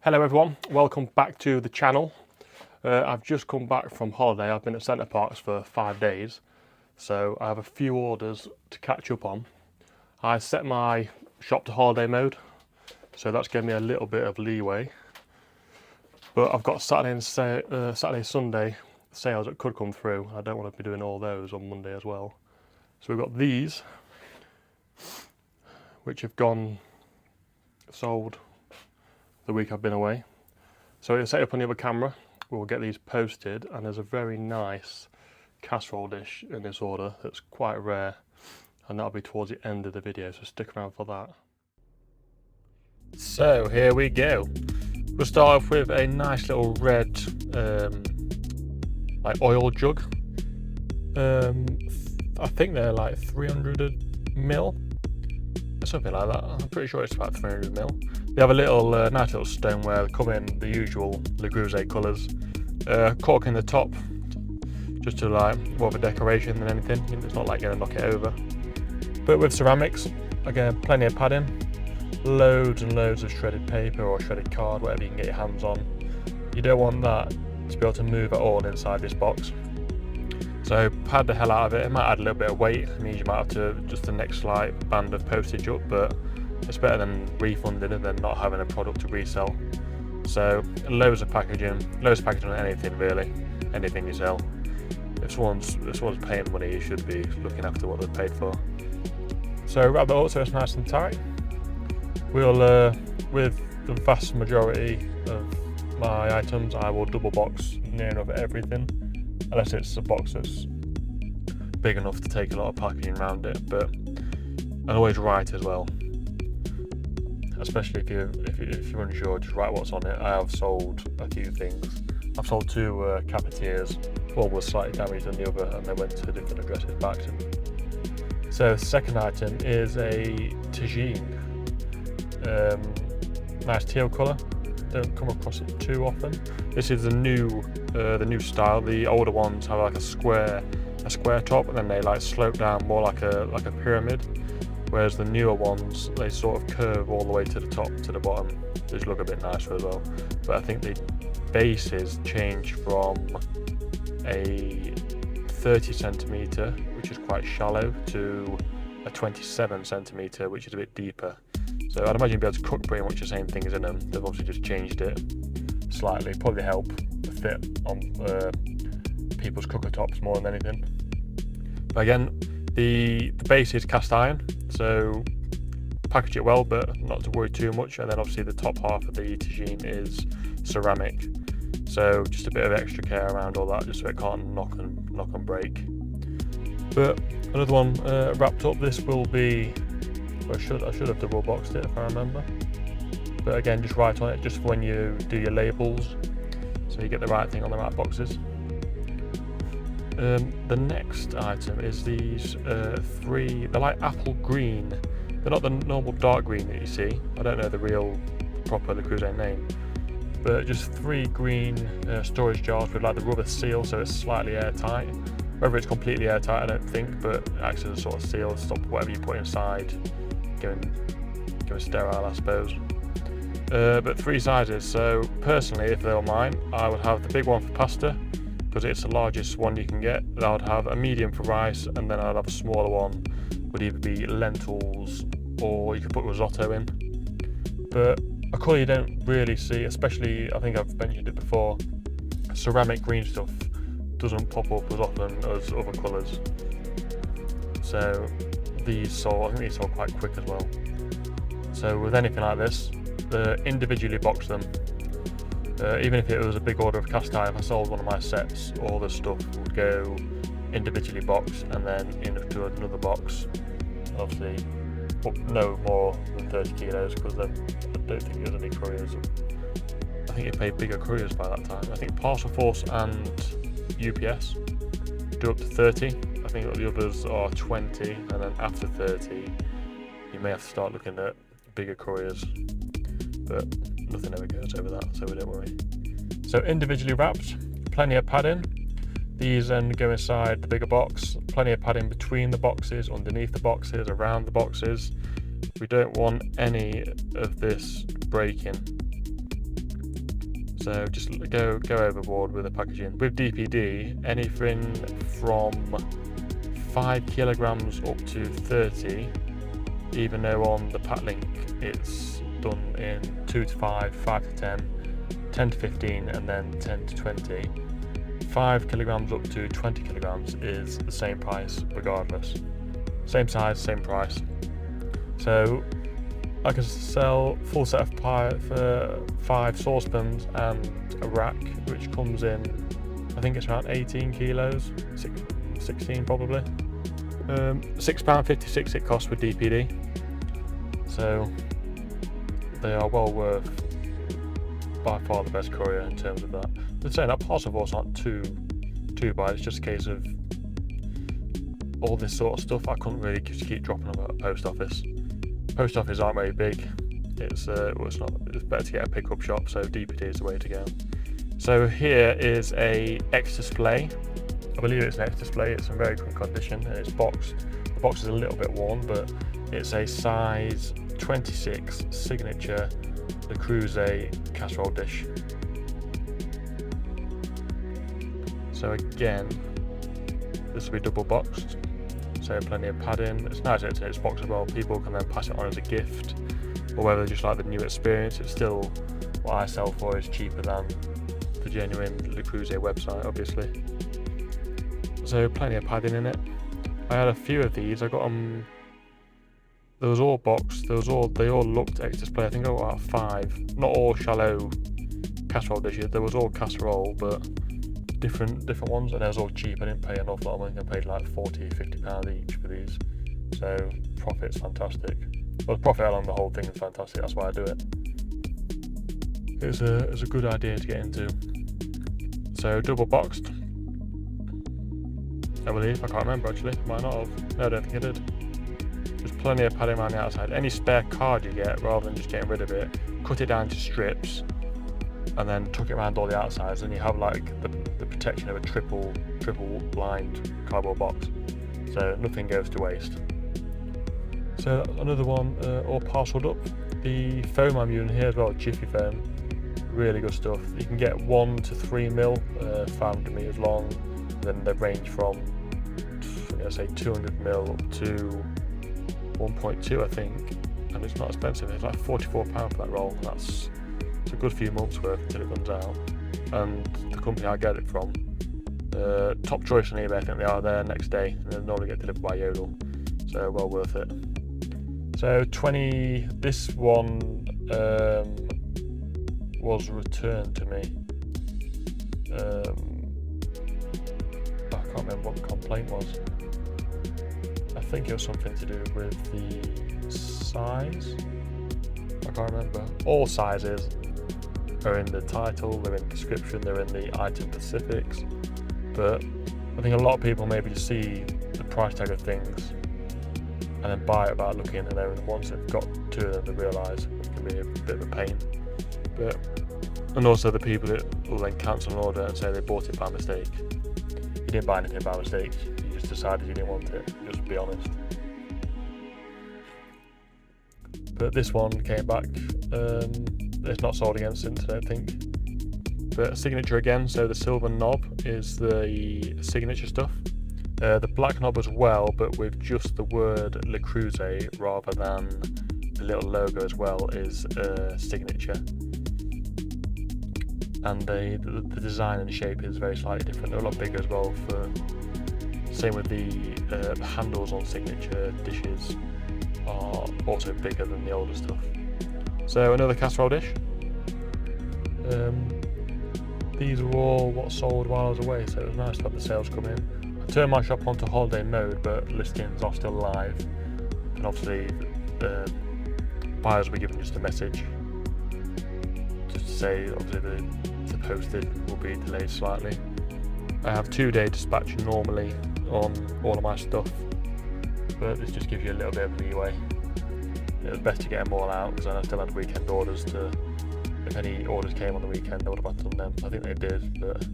Hello everyone, welcome back to the channel. I've just come back from holiday. I've been at Centre Parks for 5 days, so I have a few orders to catch up on. I set my shop to holiday mode, so that's given me a little bit of leeway. But I've got Saturday, Sunday sales that could come through. I don't want to be doing all those on Monday as well. So we've got these, which have sold the week I've been away. So I'll set up on the other camera, we'll get these posted, and there's a very nice casserole dish in this order that's quite rare, and that'll be towards the end of the video, so stick around for that. So here we go. We'll start off with a nice little red like oil jug. I think they're like 300ml, something like that. I'm pretty sure it's about 300ml. They have a little nice little stoneware, come in the usual Creuset colours. Cork in the top, just to like more of a decoration than anything. It's not like going to knock it over. But with ceramics, again, plenty of padding, loads and loads of shredded paper or shredded card, whatever you can get your hands on. You don't want that to be able to move at all inside this box. So pad the hell out of it. It might add a little bit of weight. It means you might have to just the next like band of postage up, but it's better than refunding it than not having a product to resell. So loads of packaging on anything really, anything you sell. If someone's paying money, you should be looking after what they've paid for. So wrap that up so it's nice and tight. We'll, with the vast majority of my items, I will double box near enough everything, unless it's a box that's big enough to take a lot of packaging around it, but and always write as well. Especially if you're unsure, just write what's on it. I have sold a few things. I've sold 2 cafetiers. One was slightly damaged than the other, and they went to different addresses back to me. So the second item is a tagine. Nice teal colour. Don't come across it too often. This is the new style. The older ones have like a square top, and then they like slope down more like a pyramid. Whereas the newer ones, they sort of curve all the way to the top, to the bottom. They just look a bit nicer as well. But I think the bases change from a 30cm, which is quite shallow, to a 27cm, which is a bit deeper. So I'd imagine you'd be able to cook pretty much the same things in them. They've obviously just changed it slightly, probably help the fit on people's cooker tops more than anything. But again, the base is cast iron, so package it well, but not to worry too much. And then obviously the top half of the tagine is ceramic, so just a bit of extra care around all that, just so it can't knock and break. But another one wrapped up. This will be, I should have double boxed it if I remember. But again, just write on it just for when you do your labels, so you get the right thing on the right boxes. The next item is these 3, they're like apple green. They're not the normal dark green that you see. I don't know the real proper Creuset name. But just 3 green storage jars with like the rubber seal, so it's slightly airtight. Whether it's completely airtight, I don't think, but it acts as a sort of seal to stop whatever you put inside going sterile, I suppose. But 3 sizes, so personally, if they were mine, I would have the big one for pasta, because it's the largest one you can get. I would have a medium for rice, and then I'd have a smaller one, would either be lentils or you could put risotto in. But a colour you don't really see, especially, I think I've mentioned it before, ceramic green stuff doesn't pop up as often as other colours. So I think these sold quite quick as well. So with anything like this, individually box them. Even if it was a big order of cast iron, if I sold one of my sets, all the stuff would go individually boxed and then into another box. Obviously, no more than 30 kilos, because I don't think there's any couriers. I think you pay bigger couriers by that time. I think Parcel Force and UPS do up to 30. I think the others are 20, and then after 30, you may have to start looking at bigger couriers. But nothing ever goes over that, so we don't worry. So individually wrapped, plenty of padding. These then go inside the bigger box, plenty of padding between the boxes, underneath the boxes, around the boxes. We don't want any of this breaking. So just go overboard with the packaging. With DPD, anything from 5 kilograms up to 30, even though on the pack link it's done in 2 to 5, 5 to 10, 10 to 15, and then 10 to 20. 5 kilograms up to 20 kilograms is the same price regardless. Same size, same price. So I can sell full set of pie for 5 saucepans and a rack, which comes in, I think it's around 18 kilos, 16 probably. £6.56 it costs with DPD. So they are well worth, by far the best courier in terms of that. They're saying that parcel voice aren't too bad. It's just a case of all this sort of stuff I couldn't really just keep dropping them at a post office. Post offices aren't very big. It's better to get a pickup shop, so DPD is the way to go. So here is a X display. I believe it's an X display. It's in very good condition and it's boxed. The box is a little bit worn, but it's a size 26 signature the Creuset casserole dish. So again, this will be double boxed, so plenty of padding. It's nice that it's boxed as well. People can then pass it on as a gift, or whether they just like the new experience. It's still what I sell for is cheaper than the genuine Le Creuset website, obviously. So plenty of padding in it. I had a few of these. I got them. They was all boxed. They all looked X display. I think I got about 5. Not all shallow casserole dishes. There was all casserole, but different ones, and they was all cheap. I didn't pay an awful lot of money. I paid like £40-50 each for these. So profit's fantastic. Well, the profit along the whole thing is fantastic. That's why I do it. It's a good idea to get into. So double boxed, I believe. I can't remember actually. Might not have. No, I don't think I did. There's plenty of padding around the outside. Any spare card you get, rather than just getting rid of it, cut it down to strips and then tuck it around all the outsides, and you have like the protection of a triple lined cardboard box, so nothing goes to waste. So another one, all parcelled up. The foam I'm using here as well, Jiffy foam, really good stuff. You can get 1 to 3 mil, 500 meters long. Then they range from, say 200 mil up to 1.2, I think, and it's not expensive. It's like £44 for that roll. It's a good few months worth until it runs out. And the company I get it from, top choice on eBay, I think they are there next day, and they normally get delivered by Yodel, so well worth it. So this one was returned to me. I can't remember what the complaint was. I think it was something to do with the size. I can't remember. All sizes are in the title, they're in the description, they're in the item specifics. But I think a lot of people maybe just see the price tag of things and then buy it without looking, and then once they've got to them, they realise it can be a bit of a pain. And also the people that will then cancel an order and say they bought it by mistake. You didn't buy anything by mistake, you just decided you didn't want it, just be honest. But this one came back, it's not sold again since, I don't think. But a signature again, so the silver knob is the signature stuff. The black knob as well, but with just the word Le Creuset rather than the little logo as well, is signature. And the design and shape is very slightly different. They're a lot bigger as well. Same with the handles on signature dishes are also bigger than the older stuff. So another casserole dish. These were all what sold while I was away, so it was nice to have the sales come in. I turned my shop onto holiday mode, but listings are still live, and obviously buyers will be given just a message just to say obviously the postage will be delayed slightly. I have 2-day dispatch normally on all of my stuff, but this just gives you a little bit of leeway. It was best to get them all out because I still had weekend orders to. If any orders came on the weekend, I would have had to done them. I think they did, but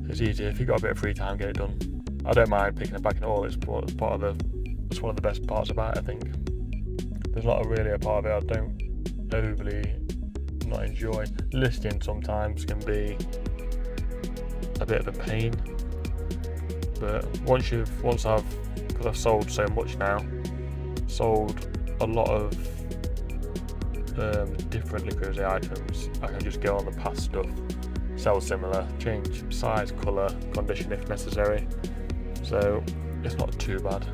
it's easier if you've got a bit of free time, get it done. I don't mind picking it back at all. It's one of the best parts about it, I think. There's not really a part of it I don't overly not enjoy. Listing sometimes can be a bit of a pain, but because I've sold so much now, sold a lot of different Le Creuset items, I can just go on the past stuff, sell similar, change size, colour, condition if necessary, so it's not too bad.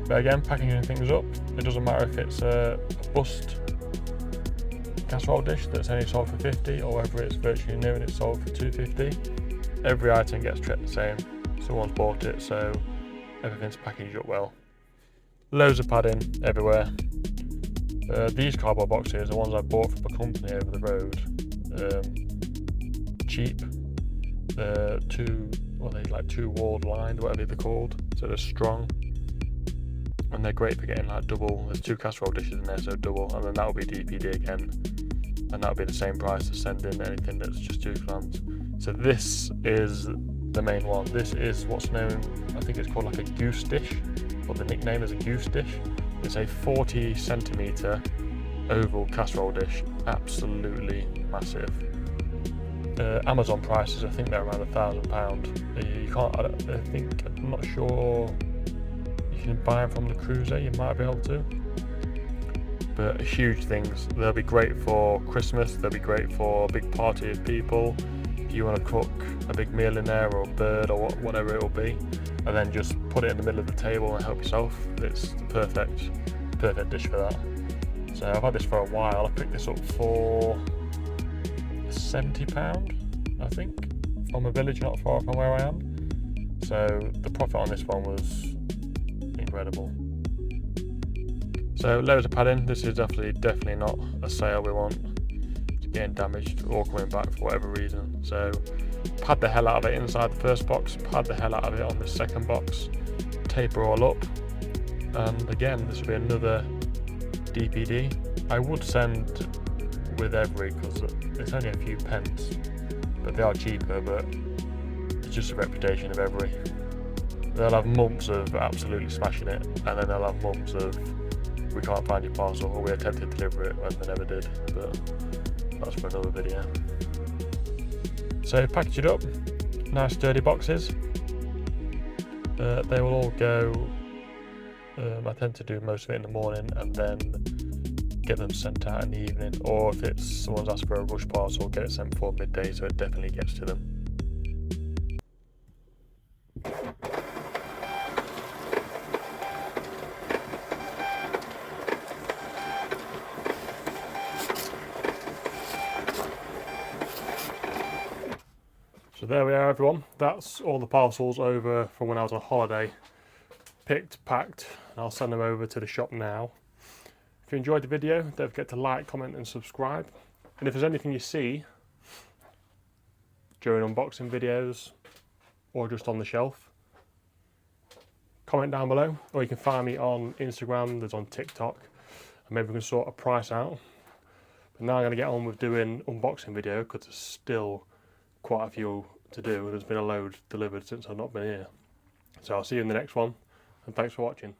But again, packaging things up, it doesn't matter if it's a bust casserole dish that's only sold for 50 or whether it's virtually new and it's sold for 250. Every item gets treated the same, someone's bought it, so everything's packaged up well. Loads of padding everywhere. These cardboard boxes are ones I bought from a company over the road. Cheap. Two walled lined, whatever they're called. So they're strong. And they're great for getting like double. There's 2 casserole dishes in there, so double. And then that'll be DPD again. And that'll be the same price as sending anything that's just 2 clams. So this is the main one. This is what's known, I think it's called like a goose dish, or the nickname is a goose dish. It's a 40 centimetre oval casserole dish, absolutely massive. Amazon prices, I think they're around £1,000. You can't, I'm not sure you can buy them from the Creuset, you might be able to. But huge things, they'll be great for Christmas, they'll be great for a big party of people. If you want to cook a big meal in there, or a bird, or whatever it will be, and then just put it in the middle of the table and help yourself, it's the perfect dish for that. So I've had this for a while. I picked this up for £70, I think, from a village not far from where I am. So the profit on this one was incredible. So loads of padding. This is definitely not a sale we want. It's getting damaged or coming back for whatever reason. So pad the hell out of it inside the first box, pad the hell out of it on the second box, taper all up, and again this will be another DPD. I would send with every, because it's only a few pence, but they are cheaper, but it's just a reputation of every. They'll have months of absolutely smashing it, and then they'll have months of we can't find your parcel, or we attempted to deliver it and they never did, but that's for another video. So package it up, nice sturdy boxes. They will all go, I tend to do most of it in the morning and then get them sent out in the evening, or if it's someone's asked for a rush parcel, get it sent before midday so it definitely gets to them. So there we are, everyone. That's all the parcels over from when I was on holiday. Picked, packed, and I'll send them over to the shop now. If you enjoyed the video, don't forget to like, comment and subscribe. And if there's anything you see during unboxing videos or just on the shelf, comment down below, or you can find me on Instagram, there's on TikTok, and maybe we can sort a price out. But now I'm going to get on with doing unboxing video because there's still quite a few to do, and there's been a load delivered since I've not been here. So I'll see you in the next one, and thanks for watching.